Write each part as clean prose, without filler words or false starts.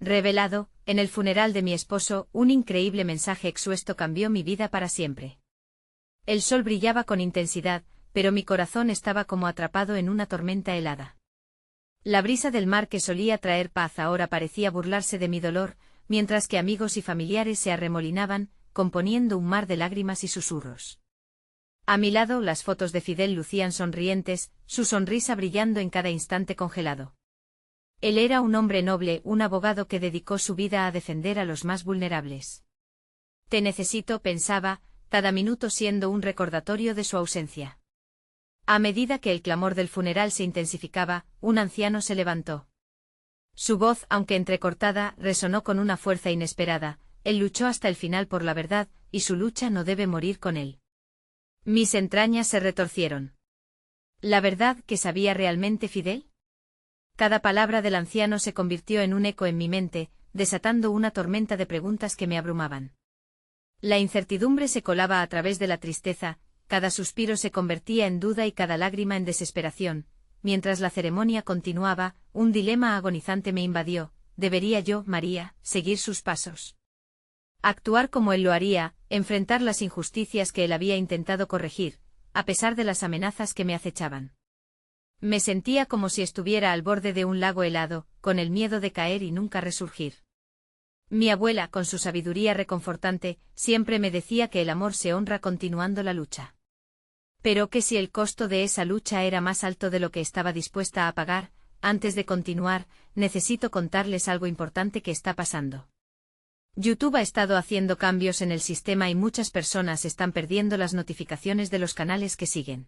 Revelado, en el funeral de mi esposo, un increíble mensaje expuesto cambió mi vida para siempre. El sol brillaba con intensidad, pero mi corazón estaba como atrapado en una tormenta helada. La brisa del mar que solía traer paz ahora parecía burlarse de mi dolor, mientras que amigos y familiares se arremolinaban, componiendo un mar de lágrimas y susurros. A mi lado las fotos de Fidel lucían sonrientes, su sonrisa brillando en cada instante congelado. Él era un hombre noble, un abogado que dedicó su vida a defender a los más vulnerables. Te necesito, pensaba, cada minuto siendo un recordatorio de su ausencia. A medida que el clamor del funeral se intensificaba, un anciano se levantó. Su voz, aunque entrecortada, resonó con una fuerza inesperada. Él luchó hasta el final por la verdad, y su lucha no debe morir con él. Mis entrañas se retorcieron. ¿La verdad que sabía realmente Fidel? Cada palabra del anciano se convirtió en un eco en mi mente, desatando una tormenta de preguntas que me abrumaban. La incertidumbre se colaba a través de la tristeza, cada suspiro se convertía en duda y cada lágrima en desesperación. Mientras la ceremonia continuaba, un dilema agonizante me invadió. ¿Debería yo, María, seguir sus pasos? Actuar como él lo haría, enfrentar las injusticias que él había intentado corregir, a pesar de las amenazas que me acechaban. Me sentía como si estuviera al borde de un lago helado, con el miedo de caer y nunca resurgir. Mi abuela, con su sabiduría reconfortante, siempre me decía que el amor se honra continuando la lucha. Pero que si el costo de esa lucha era más alto de lo que estaba dispuesta a pagar, antes de continuar, necesito contarles algo importante que está pasando. YouTube ha estado haciendo cambios en el sistema y muchas personas están perdiendo las notificaciones de los canales que siguen.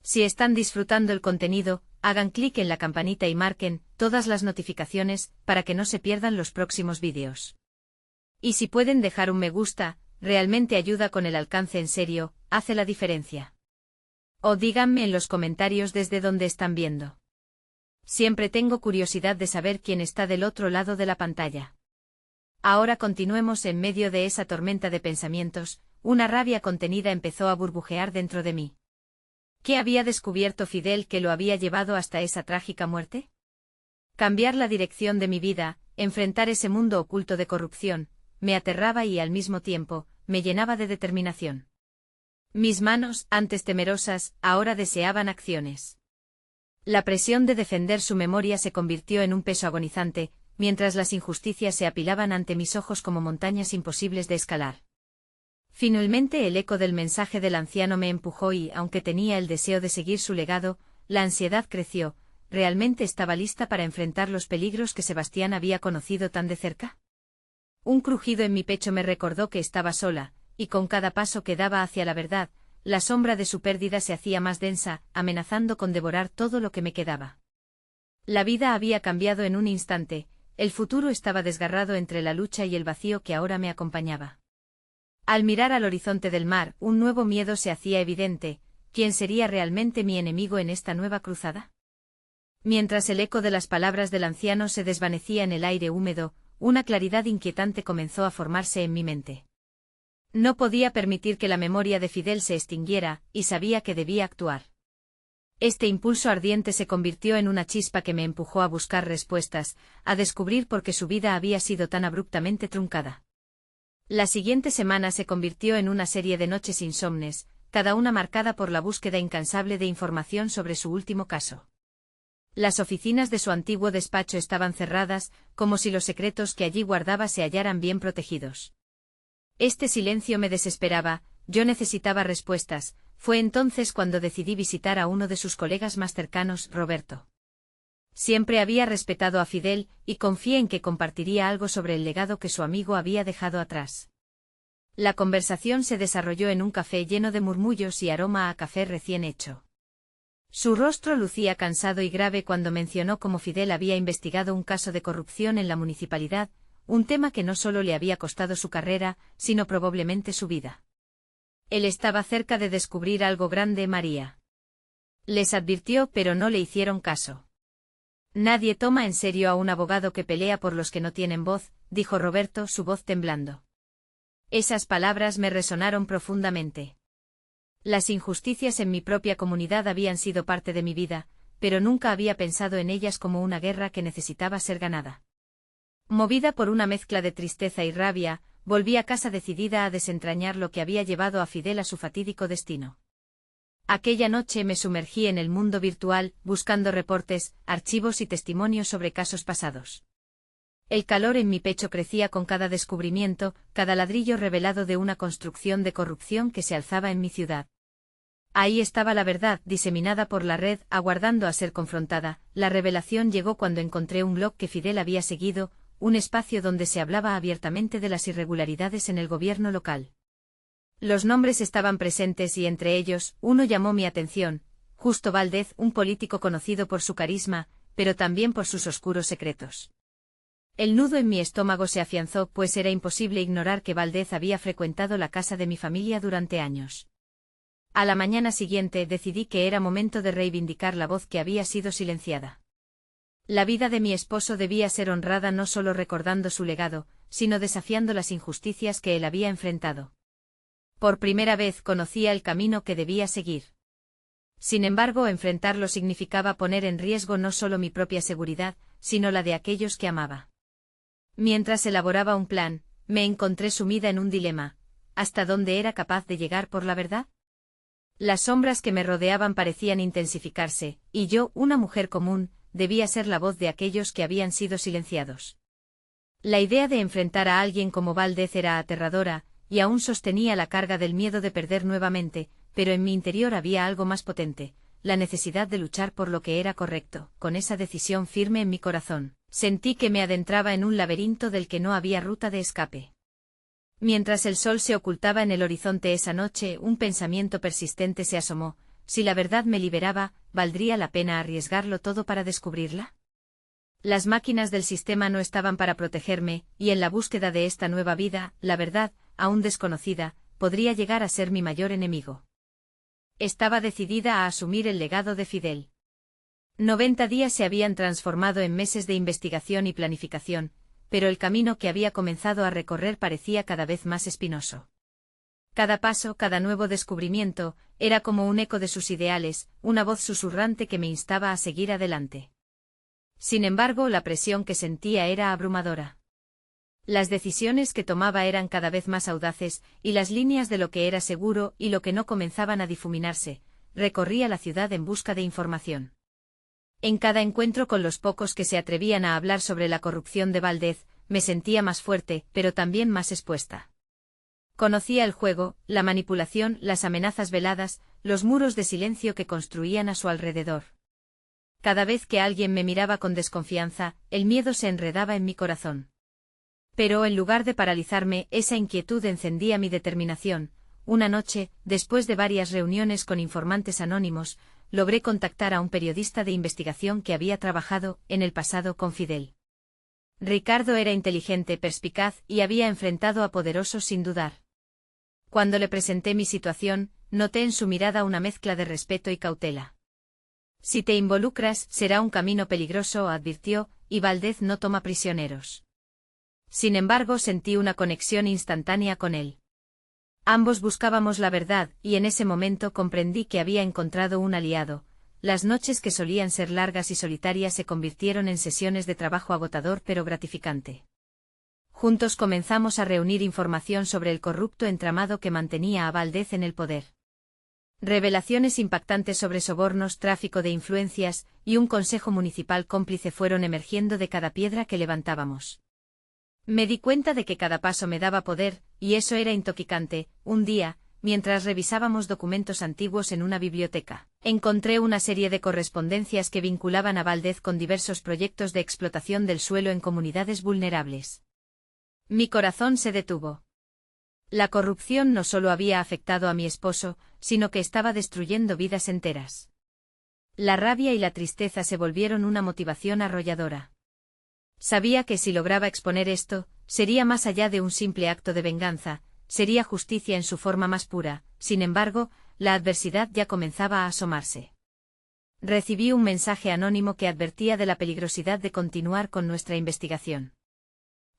Si están disfrutando el contenido, hagan clic en la campanita y marquen todas las notificaciones para que no se pierdan los próximos vídeos. Y si pueden dejar un me gusta, realmente ayuda con el alcance en serio, hace la diferencia. O díganme en los comentarios desde dónde están viendo. Siempre tengo curiosidad de saber quién está del otro lado de la pantalla. Ahora continuemos en medio de esa tormenta de pensamientos, una rabia contenida empezó a burbujear dentro de mí. ¿Qué había descubierto Fidel que lo había llevado hasta esa trágica muerte? Cambiar la dirección de mi vida, enfrentar ese mundo oculto de corrupción, me aterraba y al mismo tiempo, me llenaba de determinación. Mis manos, antes temerosas, ahora deseaban acciones. La presión de defender su memoria se convirtió en un peso agonizante, mientras las injusticias se apilaban ante mis ojos como montañas imposibles de escalar. Finalmente el eco del mensaje del anciano me empujó y, aunque tenía el deseo de seguir su legado, la ansiedad creció. ¿Realmente estaba lista para enfrentar los peligros que Sebastián había conocido tan de cerca? Un crujido en mi pecho me recordó que estaba sola, y con cada paso que daba hacia la verdad, la sombra de su pérdida se hacía más densa, amenazando con devorar todo lo que me quedaba. La vida había cambiado en un instante, el futuro estaba desgarrado entre la lucha y el vacío que ahora me acompañaba. Al mirar al horizonte del mar, un nuevo miedo se hacía evidente. ¿Quién sería realmente mi enemigo en esta nueva cruzada? Mientras el eco de las palabras del anciano se desvanecía en el aire húmedo, una claridad inquietante comenzó a formarse en mi mente. No podía permitir que la memoria de Fidel se extinguiera, y sabía que debía actuar. Este impulso ardiente se convirtió en una chispa que me empujó a buscar respuestas, a descubrir por qué su vida había sido tan abruptamente truncada. La siguiente semana se convirtió en una serie de noches insomnes, cada una marcada por la búsqueda incansable de información sobre su último caso. Las oficinas de su antiguo despacho estaban cerradas, como si los secretos que allí guardaba se hallaran bien protegidos. Este silencio me desesperaba, yo necesitaba respuestas. Fue entonces cuando decidí visitar a uno de sus colegas más cercanos, Roberto. Siempre había respetado a Fidel, y confié en que compartiría algo sobre el legado que su amigo había dejado atrás. La conversación se desarrolló en un café lleno de murmullos y aroma a café recién hecho. Su rostro lucía cansado y grave cuando mencionó cómo Fidel había investigado un caso de corrupción en la municipalidad, un tema que no solo le había costado su carrera, sino probablemente su vida. Él estaba cerca de descubrir algo grande, María. Les advirtió, pero no le hicieron caso. Nadie toma en serio a un abogado que pelea por los que no tienen voz, dijo Roberto, su voz temblando. Esas palabras me resonaron profundamente. Las injusticias en mi propia comunidad habían sido parte de mi vida, pero nunca había pensado en ellas como una guerra que necesitaba ser ganada. Movida por una mezcla de tristeza y rabia, volví a casa decidida a desentrañar lo que había llevado a Fidel a su fatídico destino. Aquella noche me sumergí en el mundo virtual, buscando reportes, archivos y testimonios sobre casos pasados. El calor en mi pecho crecía con cada descubrimiento, cada ladrillo revelado de una construcción de corrupción que se alzaba en mi ciudad. Ahí estaba la verdad, diseminada por la red, aguardando a ser confrontada. La revelación llegó cuando encontré un blog que Fidel había seguido, un espacio donde se hablaba abiertamente de las irregularidades en el gobierno local. Los nombres estaban presentes y entre ellos, uno llamó mi atención: Justo Valdez, un político conocido por su carisma, pero también por sus oscuros secretos. El nudo en mi estómago se afianzó, pues era imposible ignorar que Valdez había frecuentado la casa de mi familia durante años. A la mañana siguiente decidí que era momento de reivindicar la voz que había sido silenciada. La vida de mi esposo debía ser honrada no solo recordando su legado, sino desafiando las injusticias que él había enfrentado. Por primera vez conocía el camino que debía seguir. Sin embargo, enfrentarlo significaba poner en riesgo no solo mi propia seguridad, sino la de aquellos que amaba. Mientras elaboraba un plan, me encontré sumida en un dilema: ¿hasta dónde era capaz de llegar por la verdad? Las sombras que me rodeaban parecían intensificarse, y yo, una mujer común, debía ser la voz de aquellos que habían sido silenciados. La idea de enfrentar a alguien como Valdez era aterradora, y aún sostenía la carga del miedo de perder nuevamente, pero en mi interior había algo más potente: la necesidad de luchar por lo que era correcto. Con esa decisión firme en mi corazón, sentí que me adentraba en un laberinto del que no había ruta de escape. Mientras el sol se ocultaba en el horizonte esa noche, un pensamiento persistente se asomó: si la verdad me liberaba, ¿valdría la pena arriesgarlo todo para descubrirla? Las máquinas del sistema no estaban para protegerme, y en la búsqueda de esta nueva vida, la verdad, aún desconocida, podría llegar a ser mi mayor enemigo. Estaba decidida a asumir el legado de Fidel. 90 días se habían transformado en meses de investigación y planificación, pero el camino que había comenzado a recorrer parecía cada vez más espinoso. Cada paso, cada nuevo descubrimiento, era como un eco de sus ideales, una voz susurrante que me instaba a seguir adelante. Sin embargo, la presión que sentía era abrumadora. Las decisiones que tomaba eran cada vez más audaces, y las líneas de lo que era seguro y lo que no comenzaban a difuminarse. Recorría la ciudad en busca de información. En cada encuentro con los pocos que se atrevían a hablar sobre la corrupción de Valdez, me sentía más fuerte, pero también más expuesta. Conocía el juego, la manipulación, las amenazas veladas, los muros de silencio que construían a su alrededor. Cada vez que alguien me miraba con desconfianza, el miedo se enredaba en mi corazón. Pero en lugar de paralizarme, esa inquietud encendía mi determinación. Una noche, después de varias reuniones con informantes anónimos, logré contactar a un periodista de investigación que había trabajado, en el pasado, con Fidel. Ricardo era inteligente, perspicaz, y había enfrentado a poderosos sin dudar. Cuando le presenté mi situación, noté en su mirada una mezcla de respeto y cautela. Si te involucras, será un camino peligroso, advirtió, y Valdez no toma prisioneros. Sin embargo, sentí una conexión instantánea con él. Ambos buscábamos la verdad, y en ese momento comprendí que había encontrado un aliado. Las noches que solían ser largas y solitarias se convirtieron en sesiones de trabajo agotador pero gratificante. Juntos comenzamos a reunir información sobre el corrupto entramado que mantenía a Valdez en el poder. Revelaciones impactantes sobre sobornos, tráfico de influencias, y un consejo municipal cómplice fueron emergiendo de cada piedra que levantábamos. Me di cuenta de que cada paso me daba poder, y eso era intoxicante. Un día, mientras revisábamos documentos antiguos en una biblioteca, encontré una serie de correspondencias que vinculaban a Valdez con diversos proyectos de explotación del suelo en comunidades vulnerables. Mi corazón se detuvo. La corrupción no solo había afectado a mi esposo, sino que estaba destruyendo vidas enteras. La rabia y la tristeza se volvieron una motivación arrolladora. Sabía que si lograba exponer esto, sería más allá de un simple acto de venganza, sería justicia en su forma más pura. Sin embargo, la adversidad ya comenzaba a asomarse. Recibí un mensaje anónimo que advertía de la peligrosidad de continuar con nuestra investigación.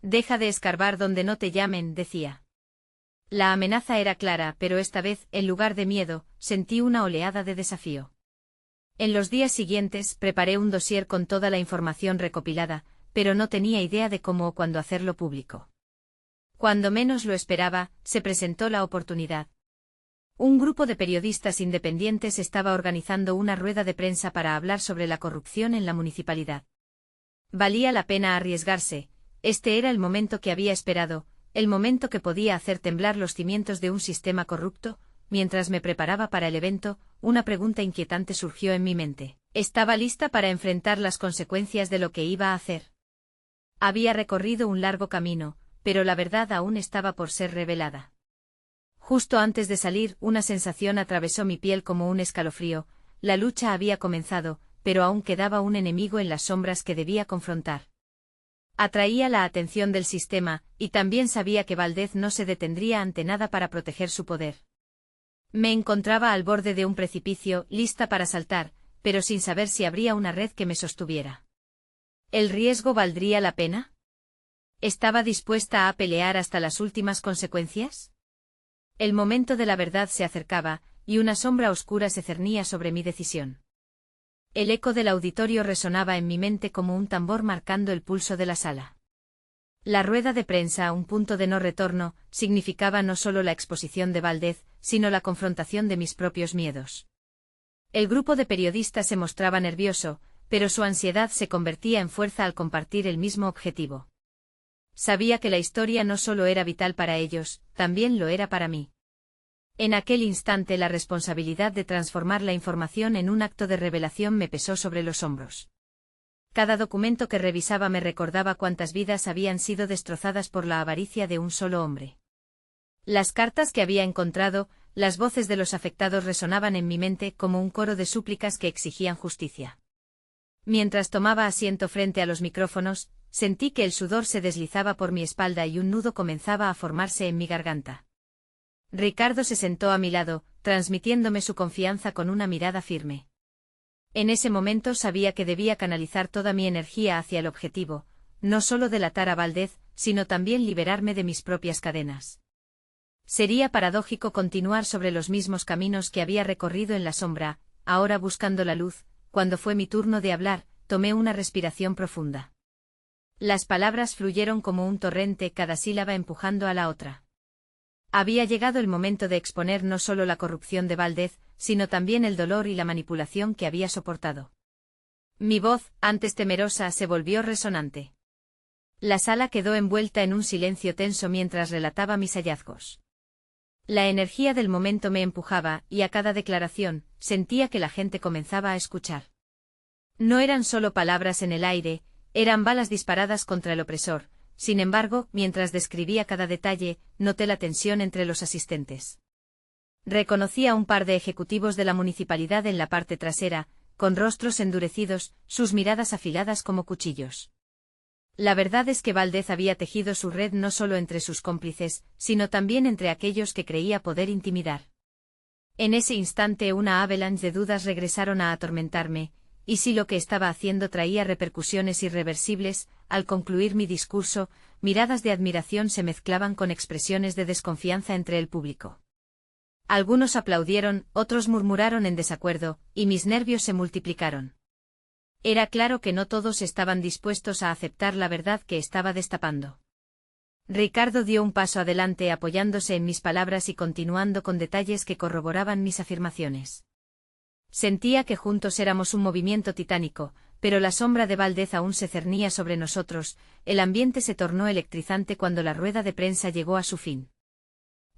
Deja de escarbar donde no te llamen, decía. La amenaza era clara, pero esta vez, en lugar de miedo, sentí una oleada de desafío. En los días siguientes, preparé un dossier con toda la información recopilada, pero no tenía idea de cómo o cuándo hacerlo público. Cuando menos lo esperaba, se presentó la oportunidad. Un grupo de periodistas independientes estaba organizando una rueda de prensa para hablar sobre la corrupción en la municipalidad. Valía la pena arriesgarse, este era el momento que había esperado, el momento que podía hacer temblar los cimientos de un sistema corrupto. Mientras me preparaba para el evento, una pregunta inquietante surgió en mi mente. ¿Estaba lista para enfrentar las consecuencias de lo que iba a hacer? Había recorrido un largo camino, pero la verdad aún estaba por ser revelada. Justo antes de salir, una sensación atravesó mi piel como un escalofrío. La lucha había comenzado, pero aún quedaba un enemigo en las sombras que debía confrontar. Atraía la atención del sistema, y también sabía que Valdez no se detendría ante nada para proteger su poder. Me encontraba al borde de un precipicio, lista para saltar, pero sin saber si habría una red que me sostuviera. ¿El riesgo valdría la pena? ¿Estaba dispuesta a pelear hasta las últimas consecuencias? El momento de la verdad se acercaba, y una sombra oscura se cernía sobre mi decisión. El eco del auditorio resonaba en mi mente como un tambor marcando el pulso de la sala. La rueda de prensa, un punto de no retorno, significaba no solo la exposición de Valdez, sino la confrontación de mis propios miedos. El grupo de periodistas se mostraba nervioso, pero su ansiedad se convertía en fuerza al compartir el mismo objetivo. Sabía que la historia no solo era vital para ellos, también lo era para mí. En aquel instante la responsabilidad de transformar la información en un acto de revelación me pesó sobre los hombros. Cada documento que revisaba me recordaba cuántas vidas habían sido destrozadas por la avaricia de un solo hombre. Las cartas que había encontrado, las voces de los afectados resonaban en mi mente como un coro de súplicas que exigían justicia. Mientras tomaba asiento frente a los micrófonos, sentí que el sudor se deslizaba por mi espalda y un nudo comenzaba a formarse en mi garganta. Ricardo se sentó a mi lado, transmitiéndome su confianza con una mirada firme. En ese momento sabía que debía canalizar toda mi energía hacia el objetivo, no solo delatar a Valdez, sino también liberarme de mis propias cadenas. Sería paradójico continuar sobre los mismos caminos que había recorrido en la sombra, ahora buscando la luz. Cuando fue mi turno de hablar, tomé una respiración profunda. Las palabras fluyeron como un torrente, cada sílaba empujando a la otra. Había llegado el momento de exponer no solo la corrupción de Valdez, sino también el dolor y la manipulación que había soportado. Mi voz, antes temerosa, se volvió resonante. La sala quedó envuelta en un silencio tenso mientras relataba mis hallazgos. La energía del momento me empujaba, y a cada declaración, sentía que la gente comenzaba a escuchar. No eran solo palabras en el aire, eran balas disparadas contra el opresor. Sin embargo, mientras describía cada detalle, noté la tensión entre los asistentes. Reconocí a un par de ejecutivos de la municipalidad en la parte trasera, con rostros endurecidos, sus miradas afiladas como cuchillos. La verdad es que Valdez había tejido su red no solo entre sus cómplices, sino también entre aquellos que creía poder intimidar. En ese instante una avalanche de dudas regresaron a atormentarme, y si lo que estaba haciendo traía repercusiones irreversibles. Al concluir mi discurso, miradas de admiración se mezclaban con expresiones de desconfianza entre el público. Algunos aplaudieron, otros murmuraron en desacuerdo, y mis nervios se multiplicaron. Era claro que no todos estaban dispuestos a aceptar la verdad que estaba destapando. Ricardo dio un paso adelante apoyándose en mis palabras y continuando con detalles que corroboraban mis afirmaciones. Sentía que juntos éramos un movimiento titánico, pero la sombra de Valdez aún se cernía sobre nosotros. El ambiente se tornó electrizante cuando la rueda de prensa llegó a su fin.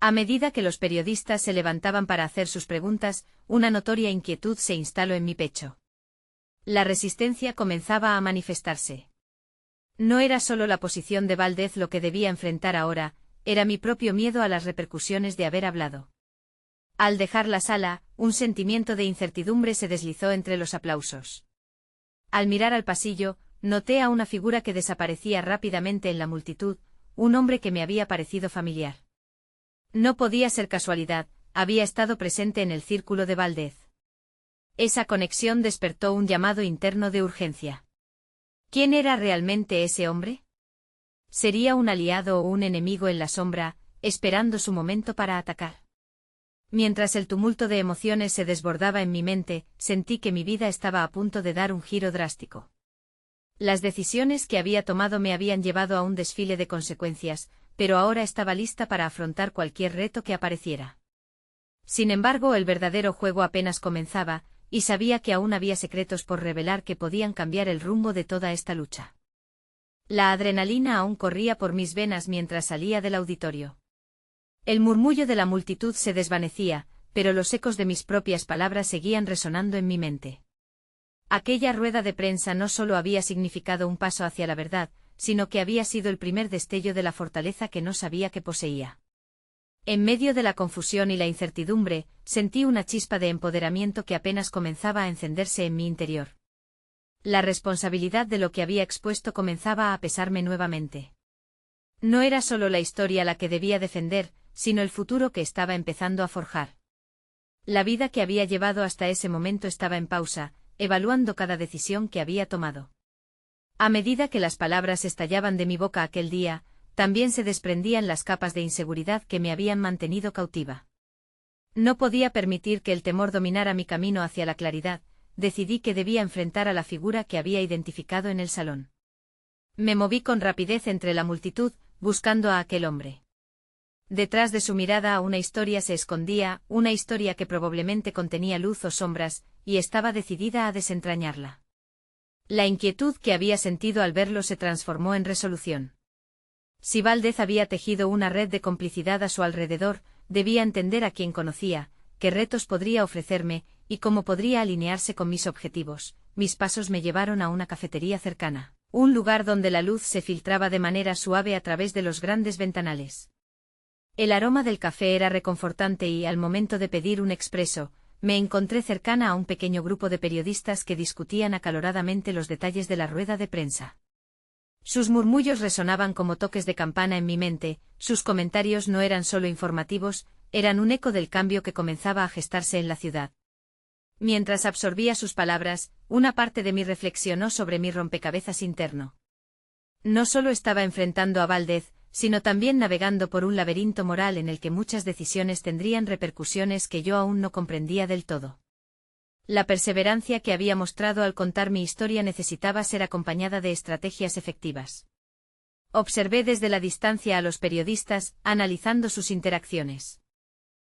A medida que los periodistas se levantaban para hacer sus preguntas, una notoria inquietud se instaló en mi pecho. La resistencia comenzaba a manifestarse. No era solo la posición de Valdez lo que debía enfrentar ahora, era mi propio miedo a las repercusiones de haber hablado. Al dejar la sala, un sentimiento de incertidumbre se deslizó entre los aplausos. Al mirar al pasillo, noté a una figura que desaparecía rápidamente en la multitud, un hombre que me había parecido familiar. No podía ser casualidad, había estado presente en el círculo de Valdez. Esa conexión despertó un llamado interno de urgencia. ¿Quién era realmente ese hombre? ¿Sería un aliado o un enemigo en la sombra, esperando su momento para atacar? Mientras el tumulto de emociones se desbordaba en mi mente, sentí que mi vida estaba a punto de dar un giro drástico. Las decisiones que había tomado me habían llevado a un desfile de consecuencias, pero ahora estaba lista para afrontar cualquier reto que apareciera. Sin embargo, el verdadero juego apenas comenzaba, y sabía que aún había secretos por revelar que podían cambiar el rumbo de toda esta lucha. La adrenalina aún corría por mis venas mientras salía del auditorio. El murmullo de la multitud se desvanecía, pero los ecos de mis propias palabras seguían resonando en mi mente. Aquella rueda de prensa no solo había significado un paso hacia la verdad, sino que había sido el primer destello de la fortaleza que no sabía que poseía. En medio de la confusión y la incertidumbre, sentí una chispa de empoderamiento que apenas comenzaba a encenderse en mi interior. La responsabilidad de lo que había expuesto comenzaba a pesarme nuevamente. No era solo la historia la que debía defender, sino el futuro que estaba empezando a forjar. La vida que había llevado hasta ese momento estaba en pausa, evaluando cada decisión que había tomado. A medida que las palabras estallaban de mi boca aquel día, también se desprendían las capas de inseguridad que me habían mantenido cautiva. No podía permitir que el temor dominara mi camino hacia la claridad. Decidí que debía enfrentar a la figura que había identificado en el salón. Me moví con rapidez entre la multitud, buscando a aquel hombre. Detrás de su mirada una historia se escondía, una historia que probablemente contenía luz o sombras, y estaba decidida a desentrañarla. La inquietud que había sentido al verlo se transformó en resolución. Si Valdez había tejido una red de complicidad a su alrededor, debía entender a quien conocía, qué retos podría ofrecerme, y cómo podría alinearse con mis objetivos. Mis pasos me llevaron a una cafetería cercana, un lugar donde la luz se filtraba de manera suave a través de los grandes ventanales. El aroma del café era reconfortante y, al momento de pedir un expreso, me encontré cercana a un pequeño grupo de periodistas que discutían acaloradamente los detalles de la rueda de prensa. Sus murmullos resonaban como toques de campana en mi mente, sus comentarios no eran solo informativos, eran un eco del cambio que comenzaba a gestarse en la ciudad. Mientras absorbía sus palabras, una parte de mí reflexionó sobre mi rompecabezas interno. No solo estaba enfrentando a Valdez, sino también navegando por un laberinto moral en el que muchas decisiones tendrían repercusiones que yo aún no comprendía del todo. La perseverancia que había mostrado al contar mi historia necesitaba ser acompañada de estrategias efectivas. Observé desde la distancia a los periodistas, analizando sus interacciones.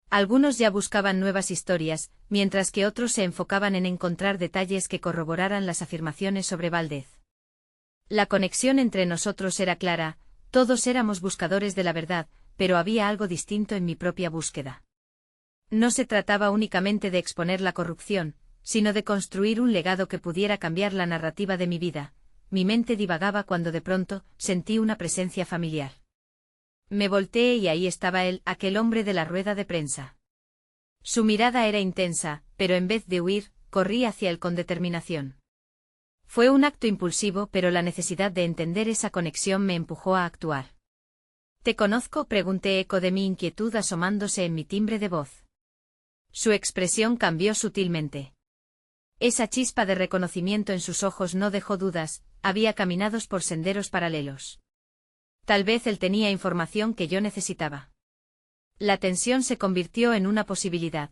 Algunos ya buscaban nuevas historias, mientras que otros se enfocaban en encontrar detalles que corroboraran las afirmaciones sobre Valdez. La conexión entre nosotros era clara, todos éramos buscadores de la verdad, pero había algo distinto en mi propia búsqueda. No se trataba únicamente de exponer la corrupción, sino de construir un legado que pudiera cambiar la narrativa de mi vida. Mi mente divagaba cuando de pronto sentí una presencia familiar. Me volteé y ahí estaba él, aquel hombre de la rueda de prensa. Su mirada era intensa, pero en vez de huir, corrí hacia él con determinación. Fue un acto impulsivo, pero la necesidad de entender esa conexión me empujó a actuar. ¿Te conozco?, pregunté, eco de mi inquietud asomándose en mi timbre de voz. Su expresión cambió sutilmente. Esa chispa de reconocimiento en sus ojos no dejó dudas, había caminado por senderos paralelos. Tal vez él tenía información que yo necesitaba. La tensión se convirtió en una posibilidad.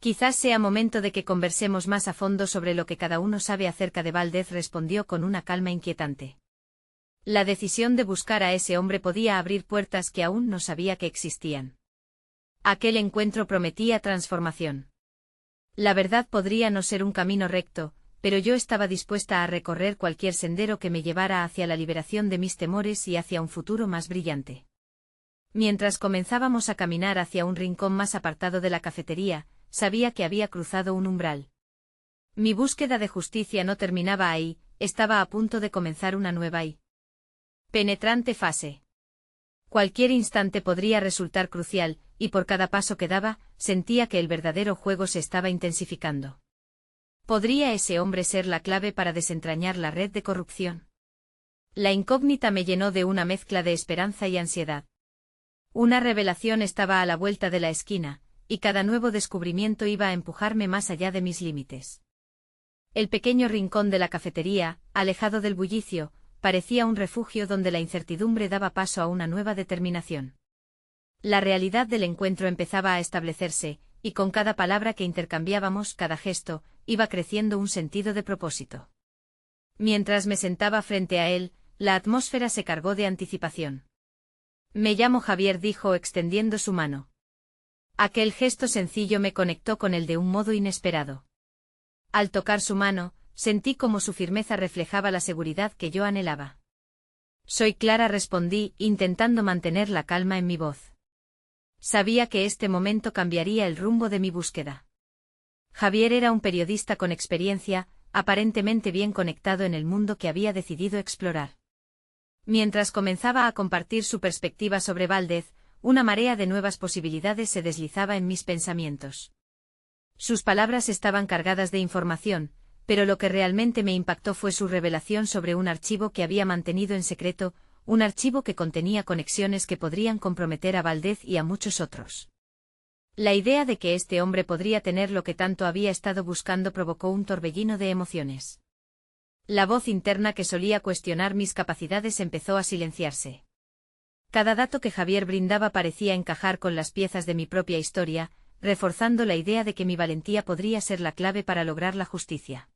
Quizás sea momento de que conversemos más a fondo sobre lo que cada uno sabe acerca de Valdez, respondió con una calma inquietante. La decisión de buscar a ese hombre podía abrir puertas que aún no sabía que existían. Aquel encuentro prometía transformación. La verdad podría no ser un camino recto, pero yo estaba dispuesta a recorrer cualquier sendero que me llevara hacia la liberación de mis temores y hacia un futuro más brillante. Mientras comenzábamos a caminar hacia un rincón más apartado de la cafetería, sabía que había cruzado un umbral. Mi búsqueda de justicia no terminaba ahí, estaba a punto de comenzar una nueva y penetrante fase. Cualquier instante podría resultar crucial, y por cada paso que daba, sentía que el verdadero juego se estaba intensificando. ¿Podría ese hombre ser la clave para desentrañar la red de corrupción? La incógnita me llenó de una mezcla de esperanza y ansiedad. Una revelación estaba a la vuelta de la esquina, y cada nuevo descubrimiento iba a empujarme más allá de mis límites. El pequeño rincón de la cafetería, alejado del bullicio, parecía un refugio donde la incertidumbre daba paso a una nueva determinación. La realidad del encuentro empezaba a establecerse, y con cada palabra que intercambiábamos, cada gesto, iba creciendo un sentido de propósito. Mientras me sentaba frente a él, la atmósfera se cargó de anticipación. Me llamo Javier, dijo extendiendo su mano. Aquel gesto sencillo me conectó con él de un modo inesperado. Al tocar su mano, sentí como su firmeza reflejaba la seguridad que yo anhelaba. Soy Clara, respondí, intentando mantener la calma en mi voz. Sabía que este momento cambiaría el rumbo de mi búsqueda. Javier era un periodista con experiencia, aparentemente bien conectado en el mundo que había decidido explorar. Mientras comenzaba a compartir su perspectiva sobre Valdez, una marea de nuevas posibilidades se deslizaba en mis pensamientos. Sus palabras estaban cargadas de información, pero lo que realmente me impactó fue su revelación sobre un archivo que había mantenido en secreto, un archivo que contenía conexiones que podrían comprometer a Valdez y a muchos otros. La idea de que este hombre podría tener lo que tanto había estado buscando provocó un torbellino de emociones. La voz interna que solía cuestionar mis capacidades empezó a silenciarse. Cada dato que Javier brindaba parecía encajar con las piezas de mi propia historia, reforzando la idea de que mi valentía podría ser la clave para lograr la justicia.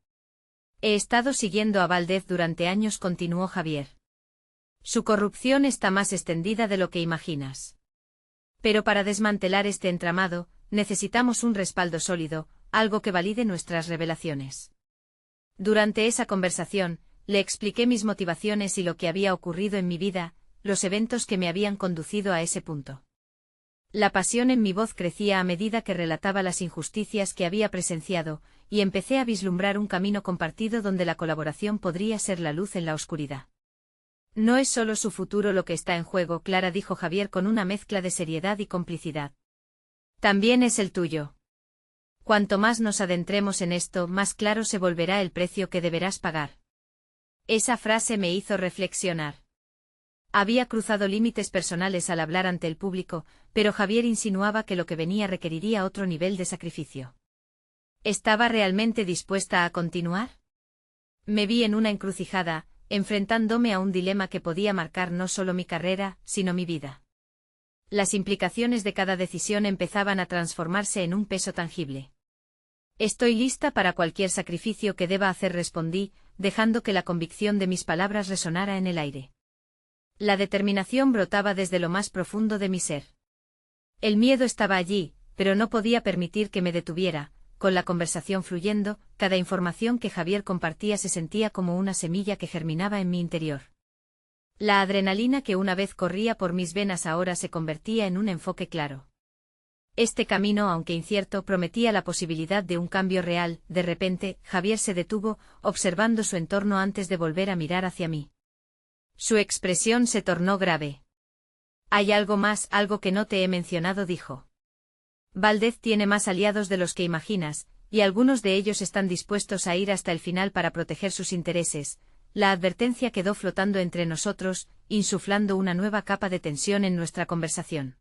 He estado siguiendo a Valdez durante años, continuó Javier. Su corrupción está más extendida de lo que imaginas. Pero para desmantelar este entramado, necesitamos un respaldo sólido, algo que valide nuestras revelaciones. Durante esa conversación, le expliqué mis motivaciones y lo que había ocurrido en mi vida, los eventos que me habían conducido a ese punto. La pasión en mi voz crecía a medida que relataba las injusticias que había presenciado, y empecé a vislumbrar un camino compartido donde la colaboración podría ser la luz en la oscuridad. No es solo su futuro lo que está en juego, Clara, dijo Javier con una mezcla de seriedad y complicidad. También es el tuyo. Cuanto más nos adentremos en esto, más claro se volverá el precio que deberás pagar. Esa frase me hizo reflexionar. Había cruzado límites personales al hablar ante el público, pero Javier insinuaba que lo que venía requeriría otro nivel de sacrificio. ¿Estaba realmente dispuesta a continuar? Me vi en una encrucijada, enfrentándome a un dilema que podía marcar no solo mi carrera, sino mi vida. Las implicaciones de cada decisión empezaban a transformarse en un peso tangible. Estoy lista para cualquier sacrificio que deba hacer, respondí, dejando que la convicción de mis palabras resonara en el aire. La determinación brotaba desde lo más profundo de mi ser. El miedo estaba allí, pero no podía permitir que me detuviera. Con la conversación fluyendo, cada información que Javier compartía se sentía como una semilla que germinaba en mi interior. La adrenalina que una vez corría por mis venas ahora se convertía en un enfoque claro. Este camino, aunque incierto, prometía la posibilidad de un cambio real. De repente, Javier se detuvo, observando su entorno antes de volver a mirar hacia mí. Su expresión se tornó grave. Hay algo más, algo que no te he mencionado, dijo. Valdez tiene más aliados de los que imaginas, y algunos de ellos están dispuestos a ir hasta el final para proteger sus intereses. La advertencia quedó flotando entre nosotros, insuflando una nueva capa de tensión en nuestra conversación.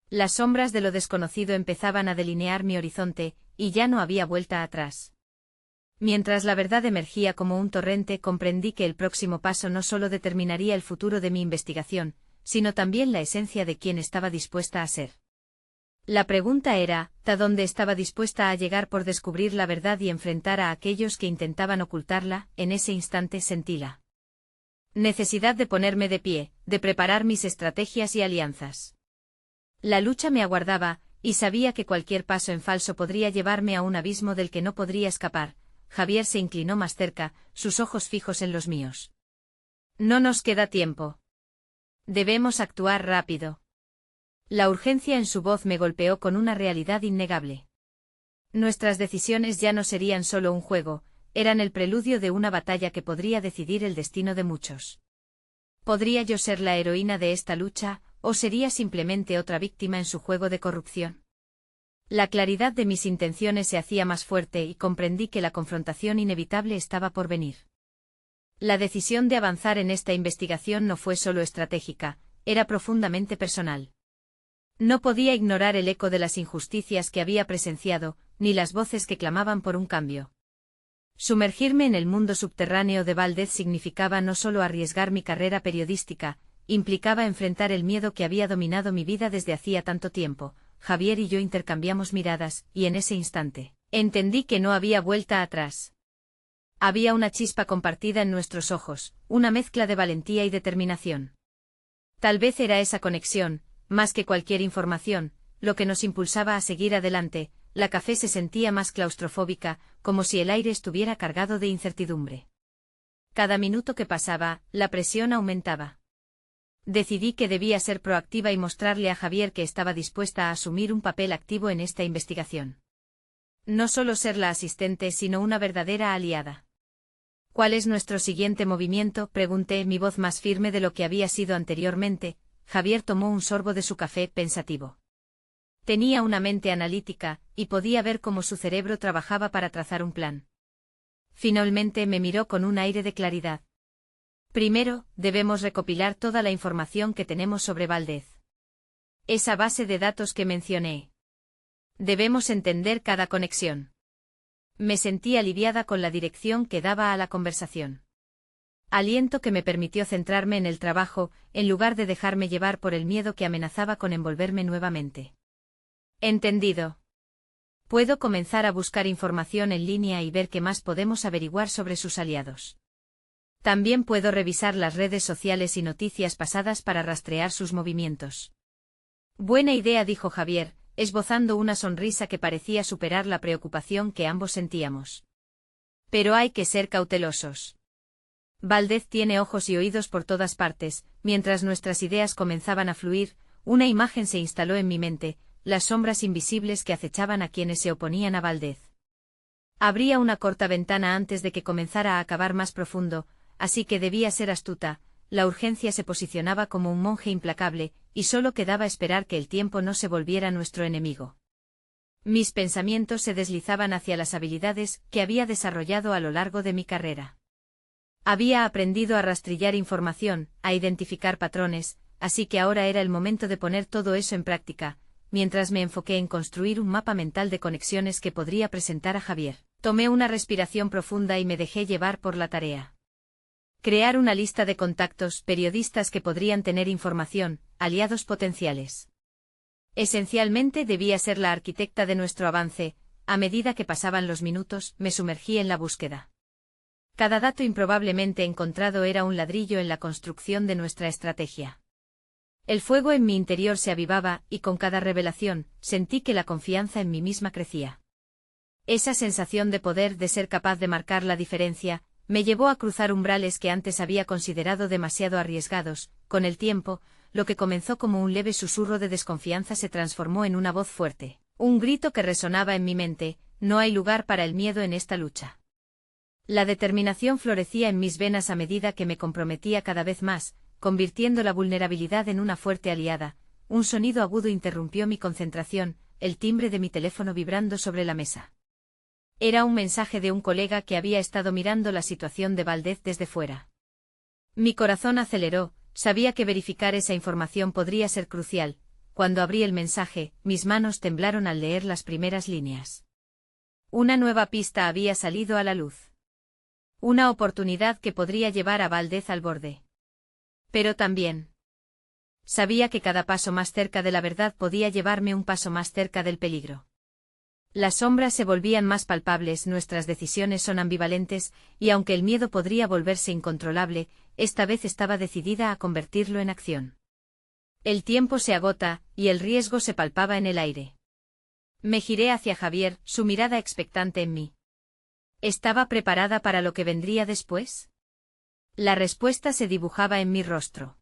Las sombras de lo desconocido empezaban a delinear mi horizonte, y ya no había vuelta atrás. Mientras la verdad emergía como un torrente, comprendí que el próximo paso no solo determinaría el futuro de mi investigación, sino también la esencia de quién estaba dispuesta a ser. La pregunta era, ¿hasta dónde estaba dispuesta a llegar por descubrir la verdad y enfrentar a aquellos que intentaban ocultarla? En ese instante sentí la necesidad de ponerme de pie, de preparar mis estrategias y alianzas. La lucha me aguardaba, y sabía que cualquier paso en falso podría llevarme a un abismo del que no podría escapar. Javier se inclinó más cerca, sus ojos fijos en los míos. No nos queda tiempo. Debemos actuar rápido. La urgencia en su voz me golpeó con una realidad innegable. Nuestras decisiones ya no serían solo un juego, eran el preludio de una batalla que podría decidir el destino de muchos. ¿Podría yo ser la heroína de esta lucha, o sería simplemente otra víctima en su juego de corrupción? La claridad de mis intenciones se hacía más fuerte y comprendí que la confrontación inevitable estaba por venir. La decisión de avanzar en esta investigación no fue solo estratégica, era profundamente personal. No podía ignorar el eco de las injusticias que había presenciado, ni las voces que clamaban por un cambio. Sumergirme en el mundo subterráneo de Valdez significaba no solo arriesgar mi carrera periodística, implicaba enfrentar el miedo que había dominado mi vida desde hacía tanto tiempo. Javier y yo intercambiamos miradas, y en ese instante, entendí que no había vuelta atrás. Había una chispa compartida en nuestros ojos, una mezcla de valentía y determinación. Tal vez era esa conexión, más que cualquier información, lo que nos impulsaba a seguir adelante. La café se sentía más claustrofóbica, como si el aire estuviera cargado de incertidumbre. Cada minuto que pasaba, la presión aumentaba. Decidí que debía ser proactiva y mostrarle a Javier que estaba dispuesta a asumir un papel activo en esta investigación. No solo ser la asistente, sino una verdadera aliada. ¿Cuál es nuestro siguiente movimiento?, pregunté, mi voz más firme de lo que había sido anteriormente. Javier tomó un sorbo de su café, pensativo. Tenía una mente analítica, y podía ver cómo su cerebro trabajaba para trazar un plan. Finalmente me miró con un aire de claridad. Primero, debemos recopilar toda la información que tenemos sobre Valdez. Esa base de datos que mencioné. Debemos entender cada conexión. Me sentí aliviada con la dirección que daba a la conversación. Aliento que me permitió centrarme en el trabajo, en lugar de dejarme llevar por el miedo que amenazaba con envolverme nuevamente. Entendido. Puedo comenzar a buscar información en línea y ver qué más podemos averiguar sobre sus aliados. También puedo revisar las redes sociales y noticias pasadas para rastrear sus movimientos. Buena idea, dijo Javier, esbozando una sonrisa que parecía superar la preocupación que ambos sentíamos. Pero hay que ser cautelosos. Valdez tiene ojos y oídos por todas partes. Mientras nuestras ideas comenzaban a fluir, una imagen se instaló en mi mente, las sombras invisibles que acechaban a quienes se oponían a Valdez. Abría una corta ventana antes de que comenzara a cavar más profundo, así que debía ser astuta. La urgencia se posicionaba como un monje implacable, y solo quedaba esperar que el tiempo no se volviera nuestro enemigo. Mis pensamientos se deslizaban hacia las habilidades que había desarrollado a lo largo de mi carrera. Había aprendido a rastrillar información, a identificar patrones, así que ahora era el momento de poner todo eso en práctica. Mientras me enfoqué en construir un mapa mental de conexiones que podría presentar a Javier, tomé una respiración profunda y me dejé llevar por la tarea. Crear una lista de contactos, periodistas que podrían tener información, aliados potenciales. Esencialmente debía ser la arquitecta de nuestro avance. A medida que pasaban los minutos, me sumergí en la búsqueda. Cada dato improbablemente encontrado era un ladrillo en la construcción de nuestra estrategia. El fuego en mi interior se avivaba, y con cada revelación, sentí que la confianza en mí misma crecía. Esa sensación de poder, de ser capaz de marcar la diferencia, me llevó a cruzar umbrales que antes había considerado demasiado arriesgados. Con el tiempo, lo que comenzó como un leve susurro de desconfianza se transformó en una voz fuerte, un grito que resonaba en mi mente: no hay lugar para el miedo en esta lucha. La determinación florecía en mis venas a medida que me comprometía cada vez más, convirtiendo la vulnerabilidad en una fuerte aliada. Un sonido agudo interrumpió mi concentración, el timbre de mi teléfono vibrando sobre la mesa. Era un mensaje de un colega que había estado mirando la situación de Valdez desde fuera. Mi corazón aceleró, sabía que verificar esa información podría ser crucial. Cuando abrí el mensaje, mis manos temblaron al leer las primeras líneas. Una nueva pista había salido a la luz. Una oportunidad que podría llevar a Valdez al borde. Pero también sabía que cada paso más cerca de la verdad podía llevarme un paso más cerca del peligro. Las sombras se volvían más palpables, nuestras decisiones son ambivalentes, y aunque el miedo podría volverse incontrolable, esta vez estaba decidida a convertirlo en acción. El tiempo se agota, y el riesgo se palpaba en el aire. Me giré hacia Javier, su mirada expectante en mí. ¿Estaba preparada para lo que vendría después? La respuesta se dibujaba en mi rostro.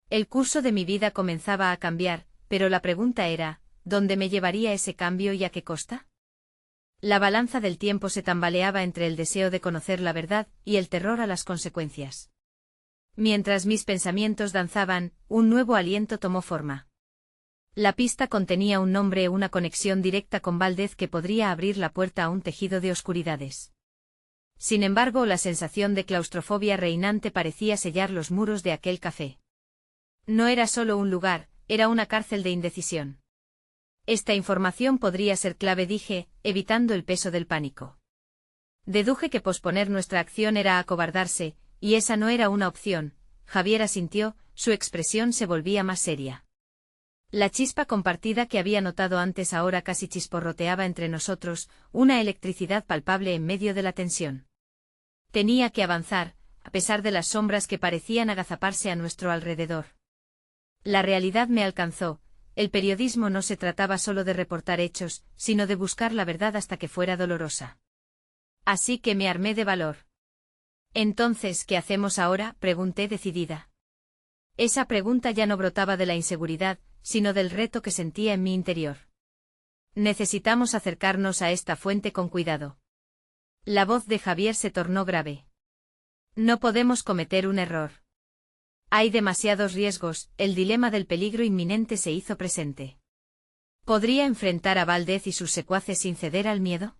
El curso de mi vida comenzaba a cambiar, pero la pregunta era: ¿dónde me llevaría ese cambio y a qué costa? La balanza del tiempo se tambaleaba entre el deseo de conocer la verdad y el terror a las consecuencias. Mientras mis pensamientos danzaban, un nuevo aliento tomó forma. La pista contenía un nombre, una conexión directa con Valdez que podría abrir la puerta a un tejido de oscuridades. Sin embargo, la sensación de claustrofobia reinante parecía sellar los muros de aquel café. No era solo un lugar, era una cárcel de indecisión. Esta información podría ser clave, dije, evitando el peso del pánico. Deduje que posponer nuestra acción era acobardarse, y esa no era una opción. Javier asintió, su expresión se volvía más seria. La chispa compartida que había notado antes ahora casi chisporroteaba entre nosotros, una electricidad palpable en medio de la tensión. Tenía que avanzar, a pesar de las sombras que parecían agazaparse a nuestro alrededor. La realidad me alcanzó. El periodismo no se trataba solo de reportar hechos, sino de buscar la verdad hasta que fuera dolorosa. Así que me armé de valor. Entonces, ¿qué hacemos ahora?, pregunté decidida. Esa pregunta ya no brotaba de la inseguridad, sino del reto que sentía en mi interior. Necesitamos acercarnos a esta fuente con cuidado. La voz de Javier se tornó grave. No podemos cometer un error. Hay demasiados riesgos, el dilema del peligro inminente se hizo presente. ¿Podría enfrentar a Valdez y sus secuaces sin ceder al miedo?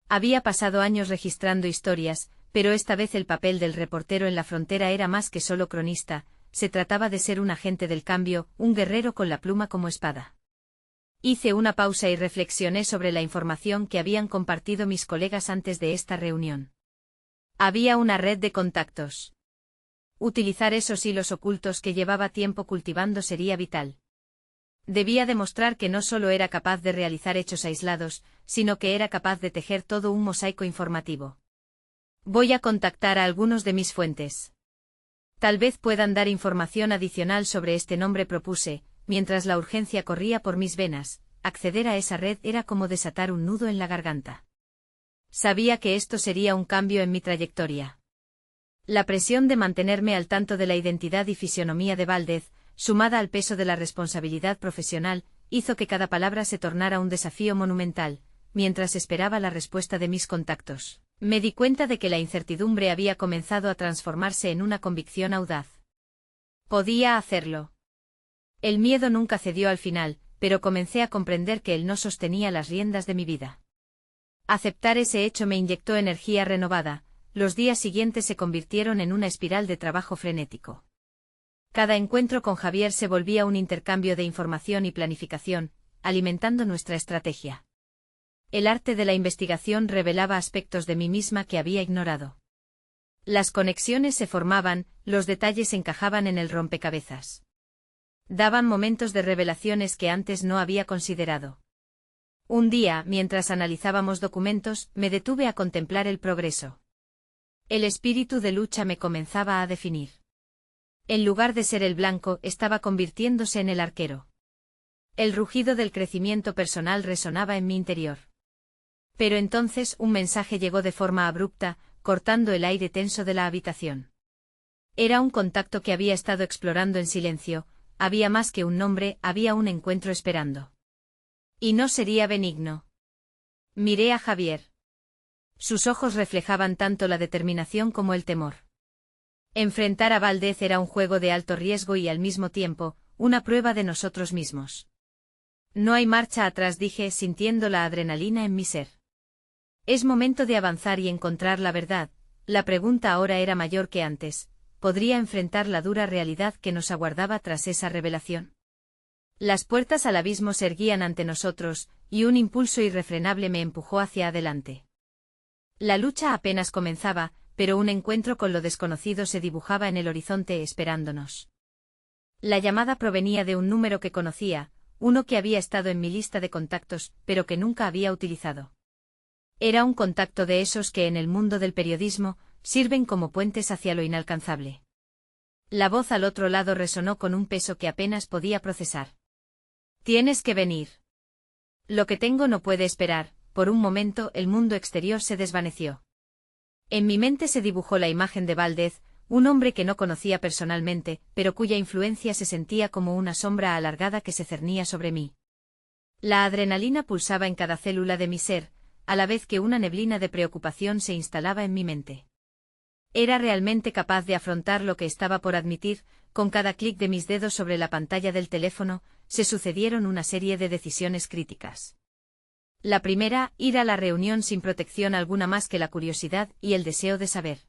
Había pasado años registrando historias, pero esta vez el papel del reportero en la frontera era más que solo cronista, se trataba de ser un agente del cambio, un guerrero con la pluma como espada. Hice una pausa y reflexioné sobre la información que habían compartido mis colegas antes de esta reunión. Había una red de contactos. Utilizar esos hilos ocultos que llevaba tiempo cultivando sería vital. Debía demostrar que no solo era capaz de realizar hechos aislados, sino que era capaz de tejer todo un mosaico informativo. Voy a contactar a algunos de mis fuentes. Tal vez puedan dar información adicional sobre este nombre, propuse, mientras la urgencia corría por mis venas. Acceder a esa red era como desatar un nudo en la garganta. Sabía que esto sería un cambio en mi trayectoria. La presión de mantenerme al tanto de la identidad y fisionomía de Valdez, sumada al peso de la responsabilidad profesional, hizo que cada palabra se tornara un desafío monumental. Mientras esperaba la respuesta de mis contactos, me di cuenta de que la incertidumbre había comenzado a transformarse en una convicción audaz. Podía hacerlo. El miedo nunca cedió al final, pero comencé a comprender que él no sostenía las riendas de mi vida. Aceptar ese hecho me inyectó energía renovada. Los días siguientes se convirtieron en una espiral de trabajo frenético. Cada encuentro con Javier se volvía un intercambio de información y planificación, alimentando nuestra estrategia. El arte de la investigación revelaba aspectos de mí misma que había ignorado. Las conexiones se formaban, los detalles encajaban en el rompecabezas. Daban momentos de revelaciones que antes no había considerado. Un día, mientras analizábamos documentos, me detuve a contemplar el progreso. El espíritu de lucha me comenzaba a definir. En lugar de ser el blanco, estaba convirtiéndose en el arquero. El rugido del crecimiento personal resonaba en mi interior. Pero entonces un mensaje llegó de forma abrupta, cortando el aire tenso de la habitación. Era un contacto que había estado explorando en silencio, había más que un nombre, había un encuentro esperando. Y no sería benigno. Miré a Javier. Sus ojos reflejaban tanto la determinación como el temor. Enfrentar a Valdez era un juego de alto riesgo y al mismo tiempo, una prueba de nosotros mismos. No hay marcha atrás, dije, sintiendo la adrenalina en mi ser. Es momento de avanzar y encontrar la verdad. La pregunta ahora era mayor que antes. ¿Podría enfrentar la dura realidad que nos aguardaba tras esa revelación? Las puertas al abismo se erguían ante nosotros, y un impulso irrefrenable me empujó hacia adelante. La lucha apenas comenzaba, pero un encuentro con lo desconocido se dibujaba en el horizonte esperándonos. La llamada provenía de un número que conocía, uno que había estado en mi lista de contactos, pero que nunca había utilizado. Era un contacto de esos que en el mundo del periodismo sirven como puentes hacia lo inalcanzable. La voz al otro lado resonó con un peso que apenas podía procesar. Tienes que venir. Lo que tengo no puede esperar. Por un momento el mundo exterior se desvaneció. En mi mente se dibujó la imagen de Valdez, un hombre que no conocía personalmente, pero cuya influencia se sentía como una sombra alargada que se cernía sobre mí. La adrenalina pulsaba en cada célula de mi ser, a la vez que una neblina de preocupación se instalaba en mi mente. ¿Era realmente capaz de afrontar lo que estaba por admitir? Con cada clic de mis dedos sobre la pantalla del teléfono, se sucedieron una serie de decisiones críticas. La primera, ir a la reunión sin protección alguna más que la curiosidad y el deseo de saber.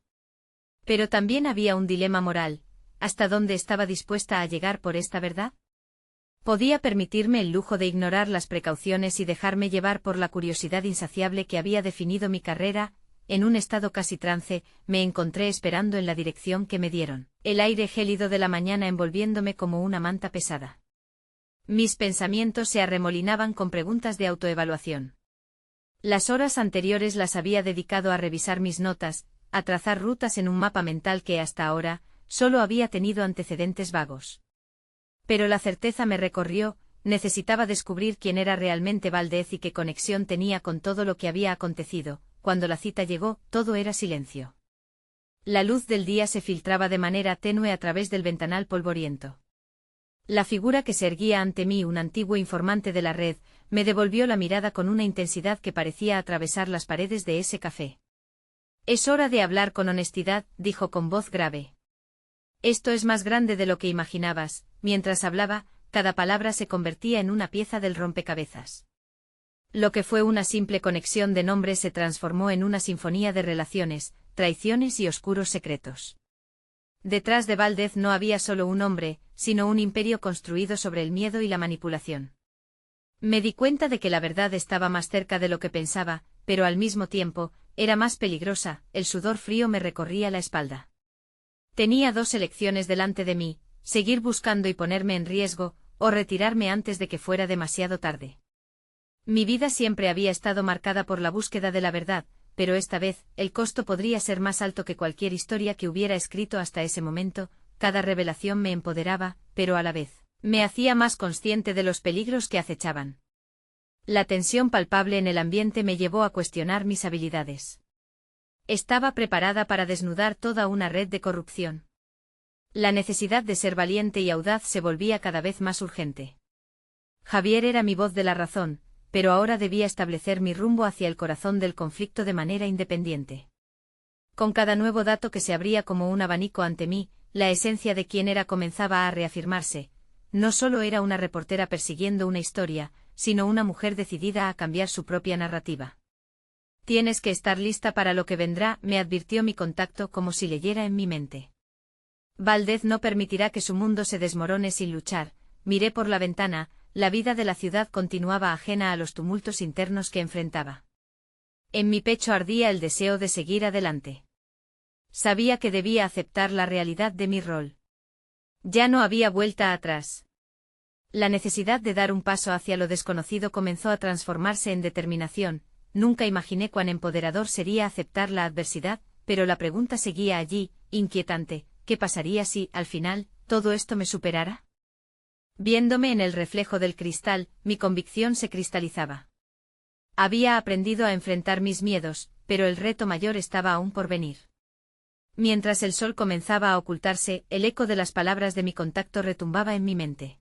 Pero también había un dilema moral. ¿Hasta dónde estaba dispuesta a llegar por esta verdad? ¿Podía permitirme el lujo de ignorar las precauciones y dejarme llevar por la curiosidad insaciable que había definido mi carrera? En un estado casi trance, me encontré esperando en la dirección que me dieron, el aire gélido de la mañana envolviéndome como una manta pesada. Mis pensamientos se arremolinaban con preguntas de autoevaluación. Las horas anteriores las había dedicado a revisar mis notas, a trazar rutas en un mapa mental que hasta ahora solo había tenido antecedentes vagos. Pero la certeza me recorrió, necesitaba descubrir quién era realmente Valdez y qué conexión tenía con todo lo que había acontecido. Cuando la cita llegó, todo era silencio. La luz del día se filtraba de manera tenue a través del ventanal polvoriento. La figura que se erguía ante mí, un antiguo informante de la red, me devolvió la mirada con una intensidad que parecía atravesar las paredes de ese café. «Es hora de hablar con honestidad», dijo con voz grave. «Esto es más grande de lo que imaginabas». Mientras hablaba, cada palabra se convertía en una pieza del rompecabezas. Lo que fue una simple conexión de nombres se transformó en una sinfonía de relaciones, traiciones y oscuros secretos. Detrás de Valdez no había solo un hombre, sino un imperio construido sobre el miedo y la manipulación. Me di cuenta de que la verdad estaba más cerca de lo que pensaba, pero al mismo tiempo, era más peligrosa. El sudor frío me recorría la espalda. Tenía dos elecciones delante de mí: seguir buscando y ponerme en riesgo, o retirarme antes de que fuera demasiado tarde. Mi vida siempre había estado marcada por la búsqueda de la verdad, pero esta vez, el costo podría ser más alto que cualquier historia que hubiera escrito hasta ese momento. Cada revelación me empoderaba, pero a la vez, me hacía más consciente de los peligros que acechaban. La tensión palpable en el ambiente me llevó a cuestionar mis habilidades. Estaba preparada para desnudar toda una red de corrupción. La necesidad de ser valiente y audaz se volvía cada vez más urgente. Javier era mi voz de la razón, pero ahora debía establecer mi rumbo hacia el corazón del conflicto de manera independiente. Con cada nuevo dato que se abría como un abanico ante mí, la esencia de quién era comenzaba a reafirmarse. No solo era una reportera persiguiendo una historia, sino una mujer decidida a cambiar su propia narrativa. «Tienes que estar lista para lo que vendrá», me advirtió mi contacto como si leyera en mi mente. «Valdez no permitirá que su mundo se desmorone sin luchar». Miré por la ventana. La vida de la ciudad continuaba ajena a los tumultos internos que enfrentaba. En mi pecho ardía el deseo de seguir adelante. Sabía que debía aceptar la realidad de mi rol. Ya no había vuelta atrás. La necesidad de dar un paso hacia lo desconocido comenzó a transformarse en determinación. Nunca imaginé cuán empoderador sería aceptar la adversidad, pero la pregunta seguía allí, inquietante: ¿qué pasaría si, al final, todo esto me superara? Viéndome en el reflejo del cristal, mi convicción se cristalizaba. Había aprendido a enfrentar mis miedos, pero el reto mayor estaba aún por venir. Mientras el sol comenzaba a ocultarse, el eco de las palabras de mi contacto retumbaba en mi mente.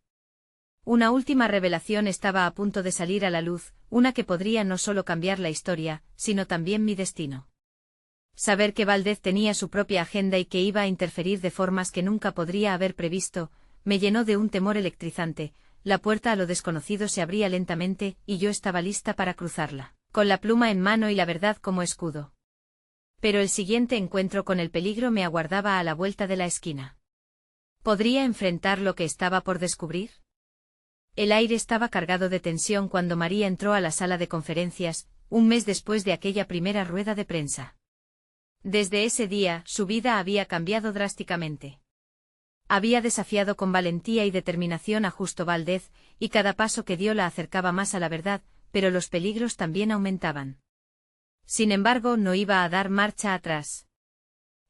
Una última revelación estaba a punto de salir a la luz, una que podría no solo cambiar la historia, sino también mi destino. Saber que Valdez tenía su propia agenda y que iba a interferir de formas que nunca podría haber previsto, me llenó de un temor electrizante. La puerta a lo desconocido se abría lentamente, y yo estaba lista para cruzarla, con la pluma en mano y la verdad como escudo. Pero el siguiente encuentro con el peligro me aguardaba a la vuelta de la esquina. ¿Podría enfrentar lo que estaba por descubrir? El aire estaba cargado de tensión cuando María entró a la sala de conferencias, un mes después de aquella primera rueda de prensa. Desde ese día, su vida había cambiado drásticamente. Había desafiado con valentía y determinación a Justo Valdez, y cada paso que dio la acercaba más a la verdad, pero los peligros también aumentaban. Sin embargo, no iba a dar marcha atrás.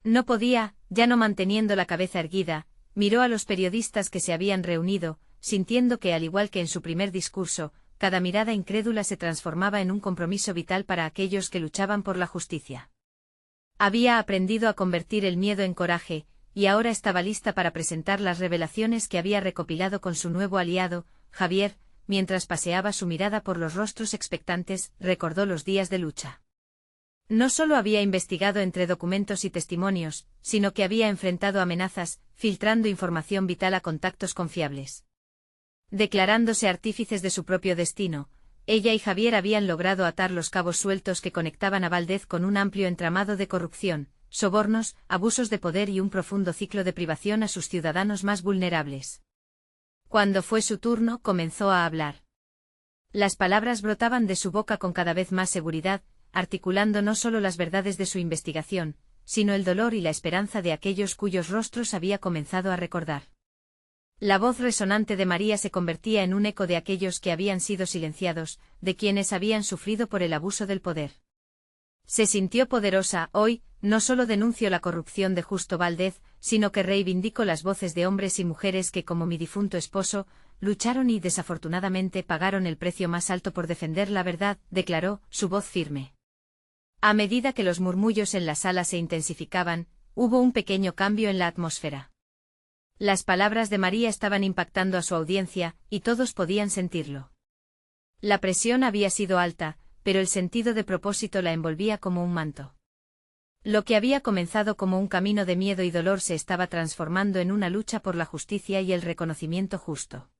No podía, ya no manteniendo la cabeza erguida, miró a los periodistas que se habían reunido, sintiendo que, al igual que en su primer discurso, cada mirada incrédula se transformaba en un compromiso vital para aquellos que luchaban por la justicia. Había aprendido a convertir el miedo en coraje, y ahora estaba lista para presentar las revelaciones que había recopilado con su nuevo aliado, Javier. Mientras paseaba su mirada por los rostros expectantes, recordó los días de lucha. No solo había investigado entre documentos y testimonios, sino que había enfrentado amenazas, filtrando información vital a contactos confiables. Declarándose artífices de su propio destino, ella y Javier habían logrado atar los cabos sueltos que conectaban a Valdez con un amplio entramado de corrupción, sobornos, abusos de poder y un profundo ciclo de privación a sus ciudadanos más vulnerables. Cuando fue su turno, comenzó a hablar. Las palabras brotaban de su boca con cada vez más seguridad, articulando no solo las verdades de su investigación, sino el dolor y la esperanza de aquellos cuyos rostros había comenzado a recordar. La voz resonante de María se convertía en un eco de aquellos que habían sido silenciados, de quienes habían sufrido por el abuso del poder. Se sintió poderosa. Hoy, no solo denuncio la corrupción de Justo Valdez, sino que reivindico las voces de hombres y mujeres que, como mi difunto esposo, lucharon y desafortunadamente pagaron el precio más alto por defender la verdad, declaró, su voz firme. A medida que los murmullos en la sala se intensificaban, hubo un pequeño cambio en la atmósfera. Las palabras de María estaban impactando a su audiencia, y todos podían sentirlo. La presión había sido alta, pero el sentido de propósito la envolvía como un manto. Lo que había comenzado como un camino de miedo y dolor se estaba transformando en una lucha por la justicia y el reconocimiento justo.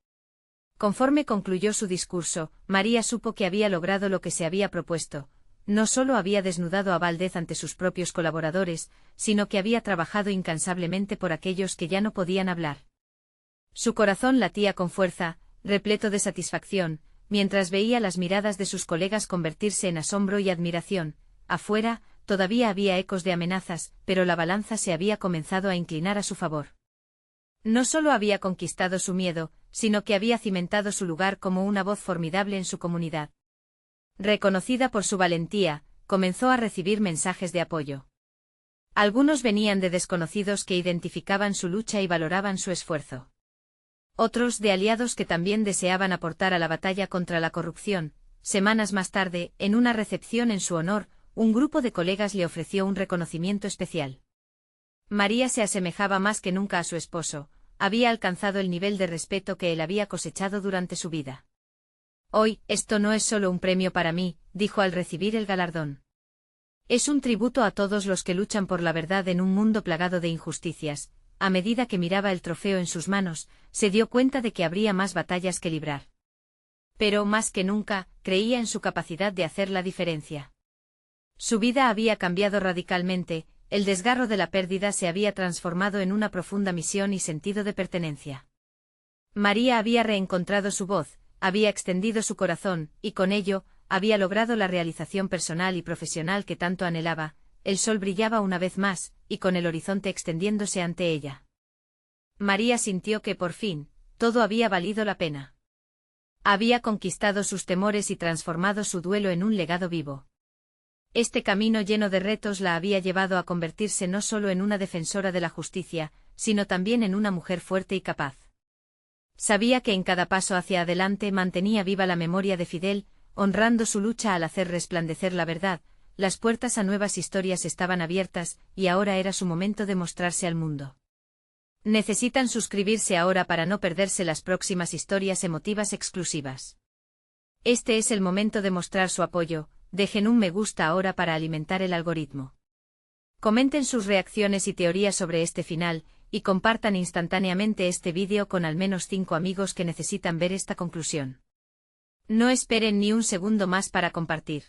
Conforme concluyó su discurso, María supo que había logrado lo que se había propuesto. No solo había desnudado a Valdez ante sus propios colaboradores, sino que había trabajado incansablemente por aquellos que ya no podían hablar. Su corazón latía con fuerza, repleto de satisfacción, mientras veía las miradas de sus colegas convertirse en asombro y admiración. Afuera, todavía había ecos de amenazas, pero la balanza se había comenzado a inclinar a su favor. No solo había conquistado su miedo, sino que había cimentado su lugar como una voz formidable en su comunidad. Reconocida por su valentía, comenzó a recibir mensajes de apoyo. Algunos venían de desconocidos que identificaban su lucha y valoraban su esfuerzo. Otros de aliados que también deseaban aportar a la batalla contra la corrupción. Semanas más tarde, en una recepción en su honor, un grupo de colegas le ofreció un reconocimiento especial. María se asemejaba más que nunca a su esposo, había alcanzado el nivel de respeto que él había cosechado durante su vida. Hoy, esto no es solo un premio para mí, dijo al recibir el galardón. Es un tributo a todos los que luchan por la verdad en un mundo plagado de injusticias. A medida que miraba el trofeo en sus manos, se dio cuenta de que habría más batallas que librar. Pero más que nunca, creía en su capacidad de hacer la diferencia. Su vida había cambiado radicalmente, el desgarro de la pérdida se había transformado en una profunda misión y sentido de pertenencia. María había reencontrado su voz, había extendido su corazón, y con ello, había logrado la realización personal y profesional que tanto anhelaba. El sol brillaba una vez más, y con el horizonte extendiéndose ante ella. María sintió que por fin, todo había valido la pena. Había conquistado sus temores y transformado su duelo en un legado vivo. Este camino lleno de retos la había llevado a convertirse no solo en una defensora de la justicia, sino también en una mujer fuerte y capaz. Sabía que en cada paso hacia adelante mantenía viva la memoria de Fidel, honrando su lucha al hacer resplandecer la verdad. Las puertas a nuevas historias estaban abiertas, y ahora era su momento de mostrarse al mundo. Necesitan suscribirse ahora para no perderse las próximas historias emotivas exclusivas. Este es el momento de mostrar su apoyo, dejen un me gusta ahora para alimentar el algoritmo. Comenten sus reacciones y teorías sobre este final, y compartan instantáneamente este vídeo con al menos 5 amigos que necesitan ver esta conclusión. No esperen ni un segundo más para compartir.